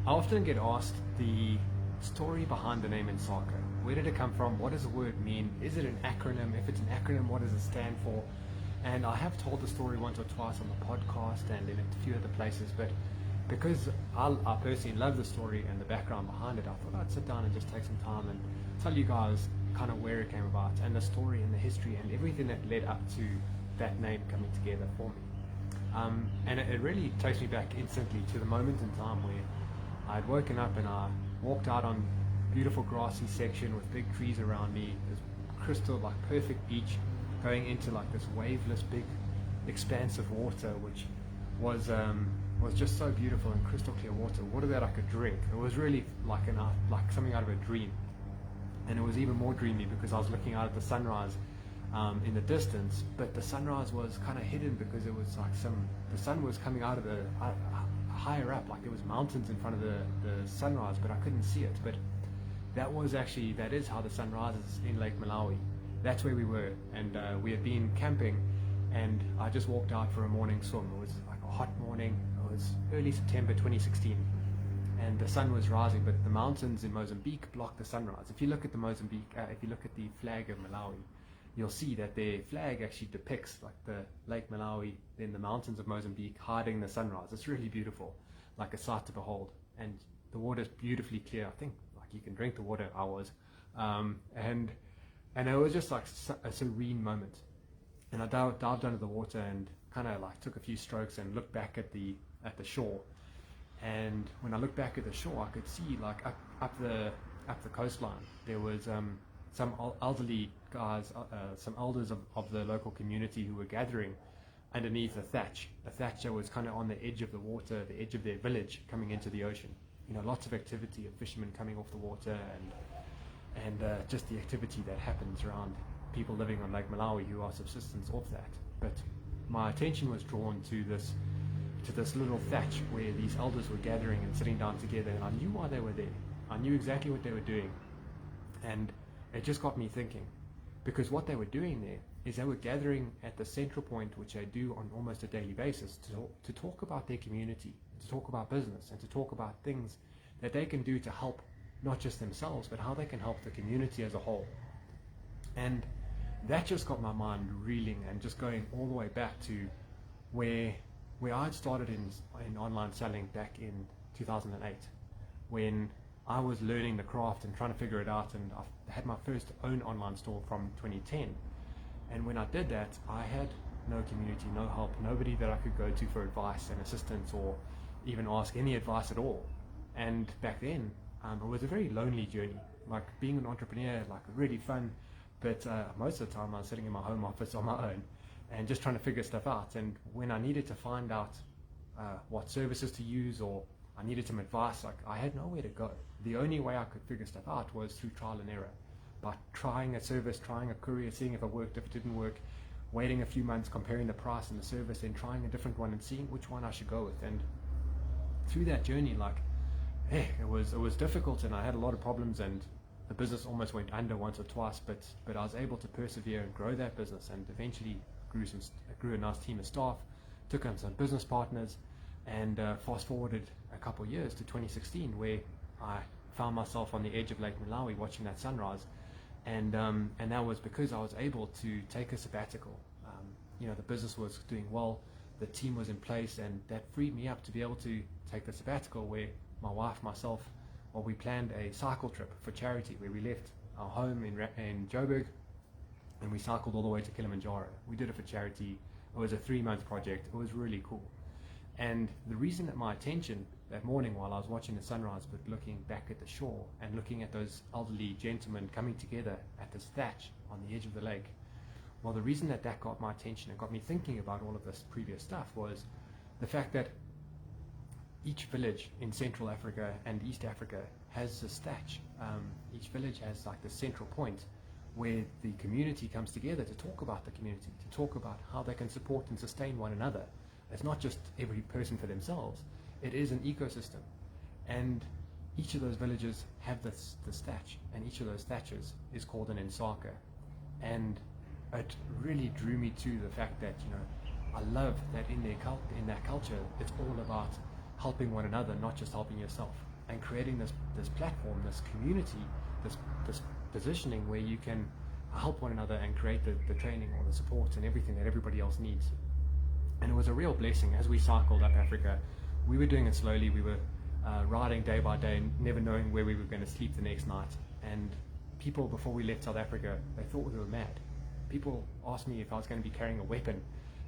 I often get asked the story behind the name Insaka. Where did it come from? What does the word mean? Is it an acronym? If it's an acronym, what does it stand for? And I have told the story once or twice on the podcast and in a few other places, but because I personally love the story and the background behind it, I thought I'd sit down and just take some time and tell you guys kind of where it came about and the story and the history and everything that led up to that name coming together for me. And it really takes me back instantly to the moment in time where I'd woken up and I walked out on beautiful grassy section with big trees around me, this crystal like perfect beach going into like this waveless big expanse of water, which was just so beautiful and crystal clear water that I could drink. It was really like something out of a dream. And it was even more dreamy because I was looking out at the sunrise in the distance, but the sunrise was kind of hidden because it was like the sun was coming out of the higher up, like there was mountains in front of the sunrise, but I couldn't see it. But that is how the sun rises in Lake Malawi. That's where we were, and we had been camping, and I just walked out for a morning swim. It was like a hot morning. It was early September 2016, and the sun was rising, but the mountains in Mozambique blocked the sunrise. If you look at if you look at the flag of Malawi, you'll see that their flag actually depicts like the Lake Malawi, then the mountains of Mozambique hiding the sunrise. It's really beautiful, like a sight to behold, and the water's beautifully clear. I think like you can drink the water. I was, and it was just like a serene moment. And I dived under the water and kind of like took a few strokes and looked back at the shore. And when I looked back at the shore, I could see like up the coastline there was some elderly guys, some elders of the local community who were gathering underneath a thatch that was kind of on the edge of the water, the edge of their village coming into the ocean. You know, lots of activity of fishermen coming off the water and just the activity that happens around people living on Lake Malawi who are subsistence off that. But my attention was drawn to this little thatch where these elders were gathering and sitting down together, and I knew why they were there. I knew exactly what they were doing, and it just got me thinking, because what they were doing there is they were gathering at the central point, which they do on almost a daily basis, to talk about their community, to talk about business, and to talk about things that they can do to help not just themselves, but how they can help the community as a whole. And that just got my mind reeling and just going all the way back to where I had started in online selling back in 2008, when I was learning the craft and trying to figure it out, and I had my first own online store from 2010. And when I did that, I had no community, no help, nobody that I could go to for advice and assistance or even ask any advice at all. And back then, it was a very lonely journey. Like being an entrepreneur, like really fun, but most of the time I was sitting in my home office on my own and just trying to figure stuff out. And when I needed to find out what services to use, or I needed some advice, like I had nowhere to go. The only way I could figure stuff out was through trial and error, by trying a service, trying a courier, seeing if it worked. If it didn't work, waiting a few months, comparing the price and the service, then trying a different one and seeing which one I should go with. And through that journey, like, it was difficult, and I had a lot of problems, and the business almost went under once or twice, but I was able to persevere and grow that business, and eventually grew a nice team of staff, took on some business partners, and fast forwarded a couple of years to 2016, where I found myself on the edge of Lake Malawi watching that sunrise, and that was because I was able to take a sabbatical. The business was doing well, the team was in place, and that freed me up to be able to take the sabbatical, where my wife, myself, we planned a cycle trip for charity, where we left our home in Joburg and we cycled all the way to Kilimanjaro. We did it for charity. It was a 3-month project. It was really cool. And the reason that my attention that morning while I was watching the sunrise, but looking back at the shore and looking at those elderly gentlemen coming together at this thatch on the edge of the lake, well, the reason that got my attention and got me thinking about all of this previous stuff was the fact that each village in Central Africa and East Africa has this thatch. Each village has like the central point where the community comes together to talk about the community, to talk about how they can support and sustain one another. It's not just every person for themselves, it is an ecosystem. And each of those villages have this thatch, and each of those thatches is called an Insaka. And it really drew me to the fact that, I love that in that culture, it's all about helping one another, not just helping yourself. and creating this platform, this community, this positioning where you can help one another and create the training or the support and everything that everybody else needs. And it was a real blessing. As we cycled up Africa, we were doing it slowly. We were riding day by day, never knowing where we were going to sleep the next night. And people, before we left South Africa, they thought we were mad. People asked me if I was going to be carrying a weapon,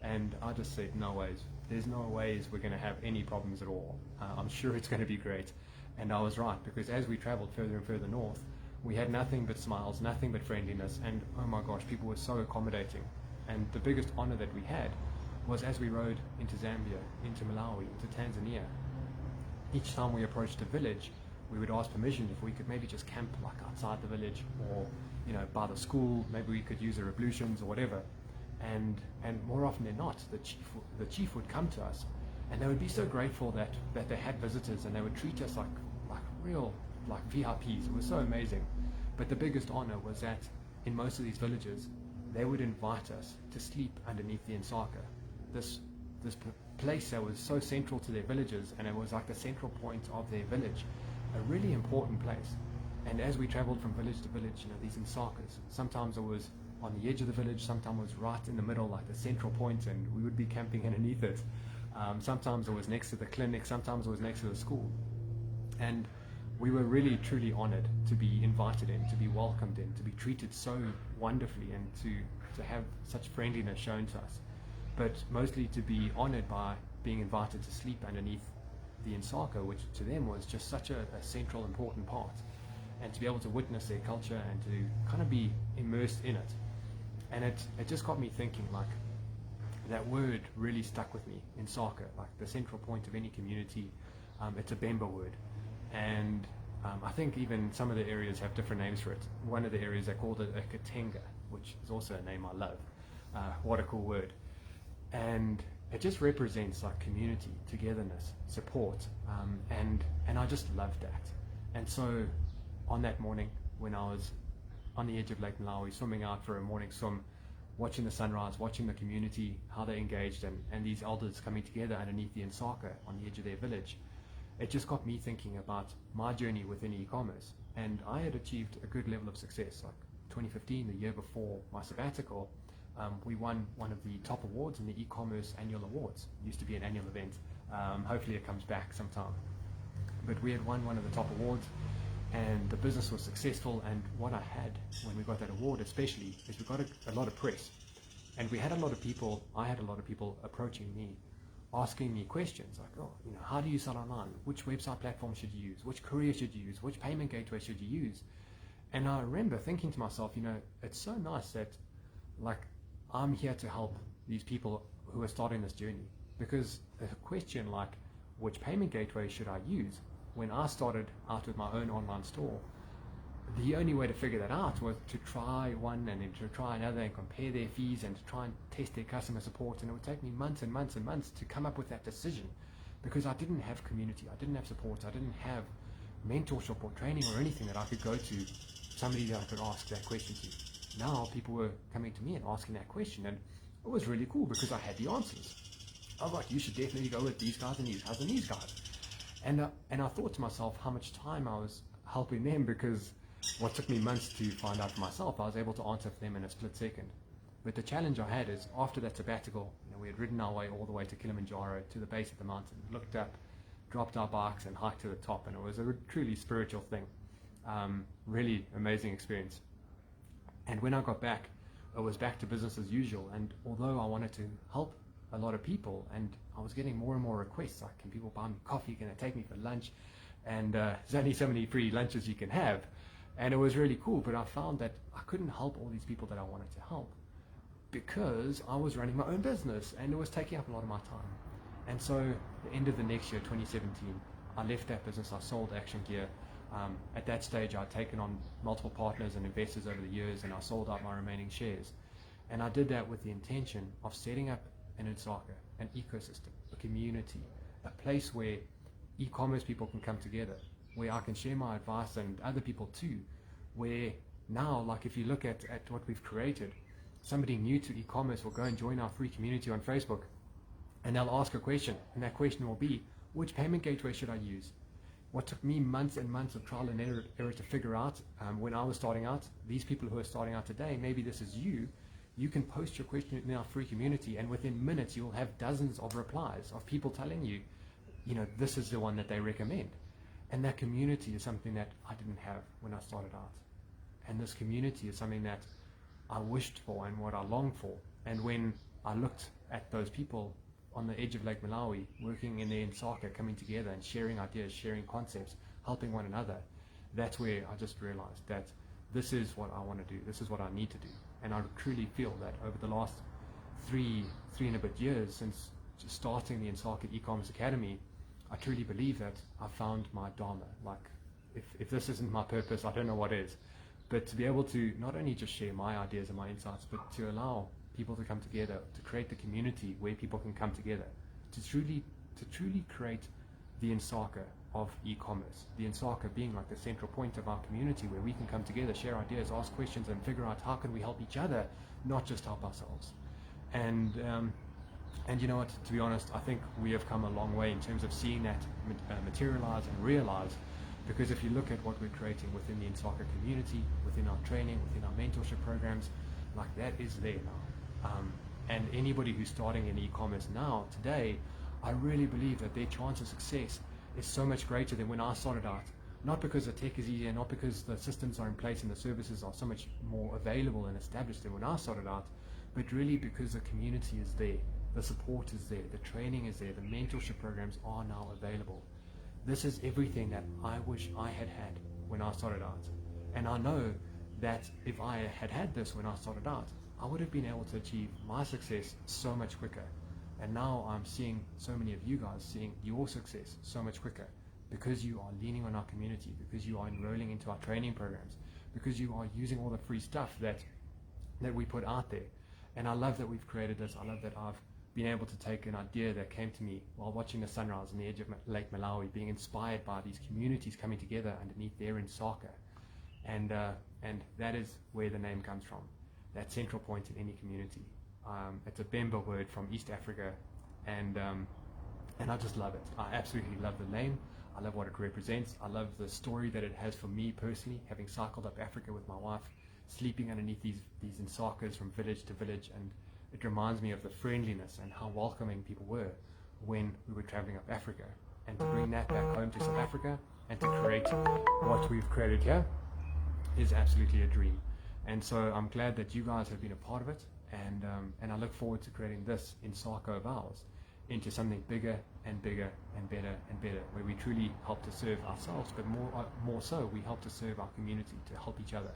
and I just said, no ways. There's no ways we're going to have any problems at all. I'm sure it's going to be great. And I was right, because as we traveled further and further north, we had nothing but smiles, nothing but friendliness, and oh my gosh, people were so accommodating. And the biggest honor that we had was as we rode into Zambia, into Malawi, into Tanzania. Each time we approached a village, we would ask permission if we could maybe just camp like outside the village, or by the school. Maybe we could use their ablutions or whatever. And more often than not, the chief would come to us, and they would be so grateful that they had visitors, and they would treat us like real VIPs. It was so amazing. But the biggest honor was that in most of these villages, they would invite us to sleep underneath the Insaka, this place that was so central to their villages, and it was like the central point of their village, a really important place. And as we traveled from village to village, these Insakas, sometimes it was on the edge of the village, sometimes it was right in the middle, like the central point, and we would be camping underneath it. Sometimes it was next to the clinic, sometimes it was next to the school. And we were really truly honored to be invited in, to be welcomed in, to be treated so wonderfully, and to have such friendliness shown to us. But mostly to be honored by being invited to sleep underneath the Insaka, which to them was just such a central, important part. And to be able to witness their culture and to kind of be immersed in it. And it just got me thinking, like, that word really stuck with me, Insaka, like the central point of any community. It's a Bemba word. And I think even some of the areas have different names for it. One of the areas, they called it a Katenga, which is also a name I love. What a cool word. And it just represents like community, togetherness, support, and I just loved that. And so on that morning, when I was on the edge of Lake Malawi, swimming out for a morning swim, watching the sunrise, watching the community, how they engaged, and these elders coming together underneath the Insaka on the edge of their village, it just got me thinking about my journey within e-commerce. And I had achieved a good level of success. Like 2015, the year before my sabbatical, we won one of the top awards in the e-commerce annual awards. It used to be an annual event. Hopefully it comes back sometime. But we had won one of the top awards, and the business was successful. And what I had when we got that award especially is we got a lot of press. And we had a lot of people, I had a lot of people approaching me, asking me questions like, how do you sell online? Which website platform should you use? Which courier should you use? Which payment gateway should you use? And I remember thinking to myself, it's so nice that like I'm here to help these people who are starting this journey. Because a question like, which payment gateway should I use? When I started out with my own online store, the only way to figure that out was to try one and then to try another and compare their fees and to try and test their customer support. And it would take me months and months and months to come up with that decision, because I didn't have community, I didn't have support, I didn't have mentorship or training or anything that I could go to, somebody that I could ask that question to. Now people were coming to me and asking that question, and it was really cool because I had the answers. I was like, you should definitely go with these guys and these guys and these guys. And I thought to myself how much time I was helping them, because what took me months to find out for myself, I was able to answer for them in a split second. But the challenge I had is, after that sabbatical, we had ridden our way all the way to Kilimanjaro, to the base of the mountain, looked up, dropped our bikes and hiked to the top, and it was a truly spiritual thing. Really amazing experience. And when I got back, it was back to business as usual. And although I wanted to help a lot of people, and I was getting more and more requests, like, can people buy me coffee, can they take me for lunch? And there's only so many free lunches you can have. And it was really cool, but I found that I couldn't help all these people that I wanted to help, because I was running my own business and it was taking up a lot of my time. And so the end of the next year, 2017, I left that business. I sold Action Gear. At that stage, I'd taken on multiple partners and investors over the years, and I sold out my remaining shares. And I did that with the intention of setting up an Insaka, an ecosystem, a community, a place where e-commerce people can come together, where I can share my advice and other people too, where now, like if you look at what we've created, somebody new to e-commerce will go and join our free community on Facebook, and they'll ask a question, and that question will be, which payment gateway should I use? what took me months and months of trial and error to figure out when I was starting out, these people who are starting out today, maybe this is you. You can post your question in our free community, and within minutes you'll have dozens of replies of people telling you, this is the one that they recommend. And that community is something that I didn't have when I started out. And this community is something that I wished for and what I longed for. And when I looked at those people on the edge of Lake Malawi, working in the Insaka, coming together and sharing ideas, sharing concepts, helping one another, that's where I just realized that this is what I want to do, this is what I need to do. And I truly feel that over the last three and a bit years since starting the Insaka eCommerce Academy, I truly believe that I found my Dharma. Like, if this isn't my purpose, I don't know what is. But to be able to not only just share my ideas and my insights, but to allow people to come together, to create the community where people can come together, to truly create the Insaka of e-commerce. The Insaka being like the central point of our community where we can come together, share ideas, ask questions, and figure out how can we help each other, not just help ourselves. And you know what, to be honest, I think we have come a long way in terms of seeing that materialize and realize, because if you look at what we're creating within the Insaka community, within our training, within our mentorship programs, like that is there now. And anybody who's starting in e-commerce now, today, I really believe that their chance of success is so much greater than when I started out. Not because the tech is easier, not because the systems are in place and the services are so much more available and established than when I started out, but really because the community is there, the support is there, the training is there, the mentorship programs are now available. This is everything that I wish I had had when I started out. And I know that if I had had this when I started out, I would have been able to achieve my success so much quicker. And now I'm seeing so many of you guys seeing your success so much quicker because you are leaning on our community, because you are enrolling into our training programs, because you are using all the free stuff that we put out there. And I love that we've created this. I love that I've been able to take an idea that came to me while watching the sunrise on the edge of Lake Malawi, being inspired by these communities coming together underneath their Insaka. And that is where the name comes from, that central point in any community. It's a Bemba word from East Africa, and I just love it. I absolutely love the name. I love what it represents. I love the story that it has for me personally, having cycled up Africa with my wife, sleeping underneath these Insakas from village to village, and it reminds me of the friendliness and how welcoming people were when we were traveling up Africa. And to bring that back home to South Africa and to create what we've created here is absolutely a dream. And so I'm glad that you guys have been a part of it, and I look forward to creating this Insaka of ours into something bigger and bigger and better and better, where we truly help to serve ourselves, but more so we help to serve our community, to help each other.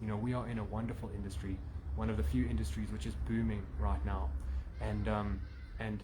You know, we are in a wonderful industry, one of the few industries which is booming right now, and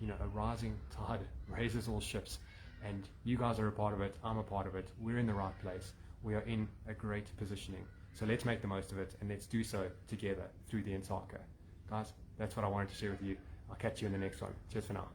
you know, a rising tide raises all ships, and you guys are a part of it, I'm a part of it, we're in the right place, we are in a great positioning. So let's make the most of it, and let's do so together through the Insaka. Guys, that's what I wanted to share with you. I'll catch you in the next one. Cheers for now.